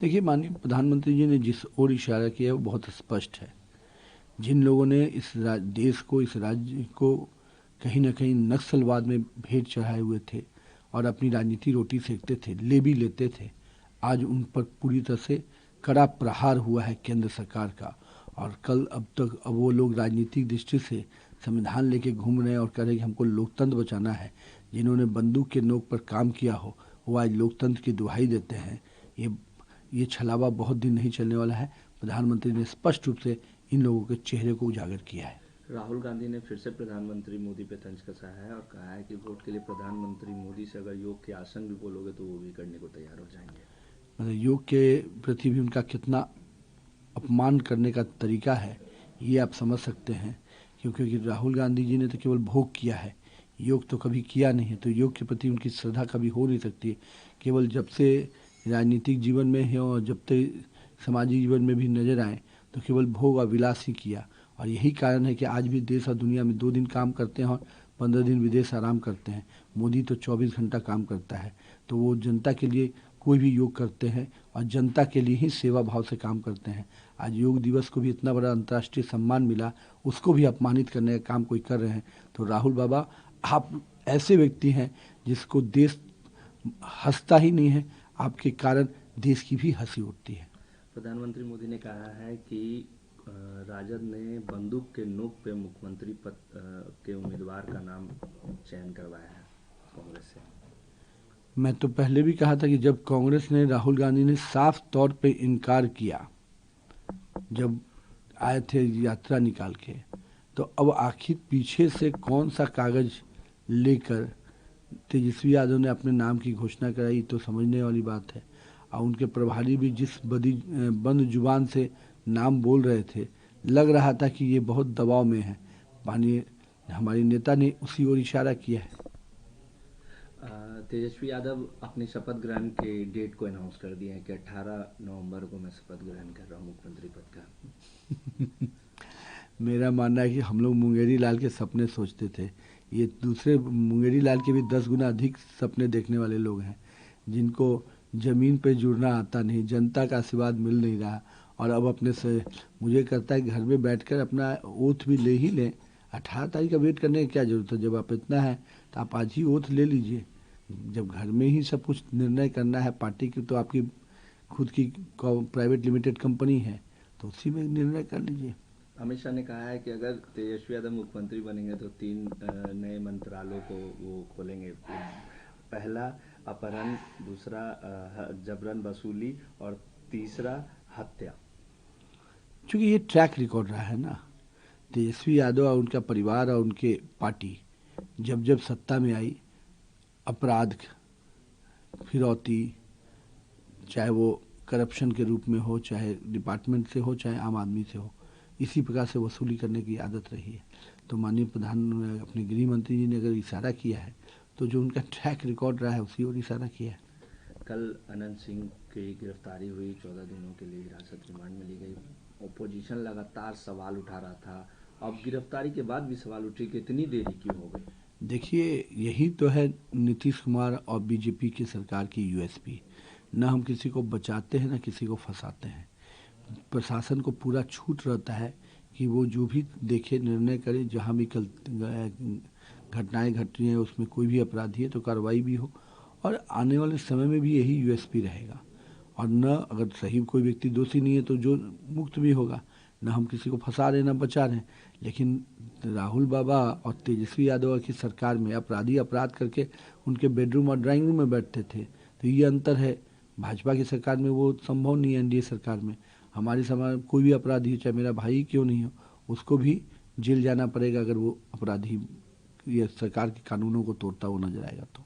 देखिए, माननीय प्रधानमंत्री जी ने जिस ओर इशारा किया है वो बहुत स्पष्ट है। जिन लोगों ने देश को, इस राज्य को कहीं न कहीं नक्सलवाद में भेंट चढ़ाए हुए थे और अपनी राजनीति रोटी सेकते थे, ले भी लेते थे, आज उन पर पूरी तरह से कड़ा प्रहार हुआ है केंद्र सरकार का। और कल अब वो लोग राजनीतिक दृष्टि से संविधान लेके घूम रहे हैं और कह रहे हैं कि हमको लोकतंत्र बचाना है। जिन्होंने बंदूक के नोक पर काम किया हो वो आज लोकतंत्र की दुहाई देते हैं। ये छलावा बहुत दिन नहीं चलने वाला है। प्रधानमंत्री ने स्पष्ट रूप से इन लोगों के चेहरे को उजागर किया है। राहुल गांधी ने फिर से प्रधानमंत्री मोदी पे तंज कसा है और कहा है कि वोट के लिए प्रधानमंत्री मोदी से अगर योग के आसन भी बोलोगे तो वो भी करने को तैयार हो जाएंगे। मतलब योग के प्रति भी उनका कितना अपमान करने का तरीका है ये आप समझ सकते हैं, क्योंकि राहुल गांधी जी ने तो केवल भोग किया है, योग तो कभी किया नहीं है। तो योग के प्रति उनकी श्रद्धा कभी हो नहीं सकती। केवल जब से राजनीतिक जीवन में है और जब तक सामाजिक जीवन में भी नजर आए तो केवल भोग और विलास ही किया। और यही कारण है कि आज भी देश और दुनिया में 2 दिन काम करते हैं और 15 दिन विदेश आराम करते हैं। मोदी तो 24 घंटा काम करता है। तो वो जनता के लिए कोई भी योग करते हैं और जनता के लिए ही सेवा भाव से काम करते हैं। आज योग दिवस को भी इतना बड़ा अंतर्राष्ट्रीय सम्मान मिला, उसको भी अपमानित करने का काम कोई कर रहे हैं। तो राहुल बाबा, आप ऐसे व्यक्ति हैं जिसको देश हंसता ही नहीं है, आपके कारण देश की भी हंसी उठती है। प्रधानमंत्री मोदी ने कहा है कि राजद ने बंदूक के नोक पे मुख्यमंत्री पद के उम्मीदवार का नाम चयन करवाया है कांग्रेस से। मैं तो पहले भी कहा था कि जब कांग्रेस ने, राहुल गांधी ने साफ तौर पे इनकार किया जब आए थे यात्रा निकाल के, तो अब आखिर पीछे से कौन सा कागज लेकर तेजस्वी यादव ने अपने नाम की घोषणा कराई, तो समझने वाली बात है। और उनके प्रभारी भी जिस बंद जुबान से नाम बोल रहे थे, लग रहा था कि ये बहुत दबाव में है। माननीय हमारी नेता ने उसी ओर इशारा किया है। तेजस्वी यादव अपनी शपथ ग्रहण के डेट को अनाउंस कर दिया है कि 18 नवंबर को मैं शपथ ग्रहण कर रहा हूँ मुख्यमंत्री पद का। मेरा मानना है कि हम लोग मुंगेरी लाल के सपने सोचते थे, ये दूसरे मुंगेरी लाल के भी 10 गुना अधिक सपने देखने वाले लोग हैं, जिनको जमीन पे जुड़ना आता नहीं, जनता का आशीर्वाद मिल नहीं रहा। और अब अपने से मुझे करता है घर में बैठकर अपना ओथ भी ले ही लें। 18 तारीख का वेट करने की क्या जरूरत है? जब आप इतना है तो आप आज ही ओथ ले लीजिए। जब घर में ही सब कुछ निर्णय करना है पार्टी की, तो आपकी खुद की प्राइवेट लिमिटेड कंपनी है, तो उसी में निर्णय कर लीजिए। अमित शाह ने कहा है कि अगर तेजस्वी यादव मुख्यमंत्री बनेंगे तो 3 नए मंत्रालयों को वो खोलेंगे। पहला अपहरण, दूसरा जबरन वसूली और तीसरा हत्या। क्योंकि ये ट्रैक रिकॉर्ड रहा है ना, तेजस्वी यादव और उनका परिवार और उनके पार्टी जब जब सत्ता में आई, अपराध, फिरौती, चाहे वो करप्शन के रूप में हो, चाहे डिपार्टमेंट से हो, चाहे आम आदमी से हो, इसी प्रकार से वसूली करने की आदत रही है। तो माननीय प्रधान अपने गृह मंत्री जी ने अगर इशारा किया है तो जो उनका ट्रैक रिकॉर्ड रहा है उसी ओर इशारा किया है। कल अनंत सिंह की गिरफ्तारी हुई, 14 दिनों के लिए हिरासत रिमांड में ली गई। ओपोजिशन लगातार सवाल उठा रहा था, अब गिरफ्तारी के बाद भी सवाल उठे कि इतनी देरी क्यों हो गई। देखिए, यही तो है नीतीश कुमार और बीजेपी की सरकार की यूएसपी। न हम किसी को बचाते हैं, न किसी को फंसाते हैं। प्रशासन को पूरा छूट रहता है कि वो जो भी देखे निर्णय करे। जहाँ भी घटनाएं घट रही हैं उसमें कोई भी अपराधी है तो कार्रवाई भी हो, और आने वाले समय में भी यही यूएसपी रहेगा। और न अगर सही कोई व्यक्ति दोषी नहीं है तो जो मुक्त भी होगा। न हम किसी को फंसा रहे, न बचा रहे। लेकिन राहुल बाबा और तेजस्वी यादव की सरकार में अपराधी अपराध करके उनके बेडरूम और ड्राइंग रूम में बैठते थे, तो ये अंतर है। भाजपा की सरकार में वो संभव नहीं है। एनडीए सरकार में हमारी समाज कोई भी अपराधी, चाहे मेरा भाई क्यों नहीं हो, उसको भी जेल जाना पड़ेगा अगर वो अपराधी ये सरकार के कानूनों को तोड़ता हुआ नजर आएगा तो।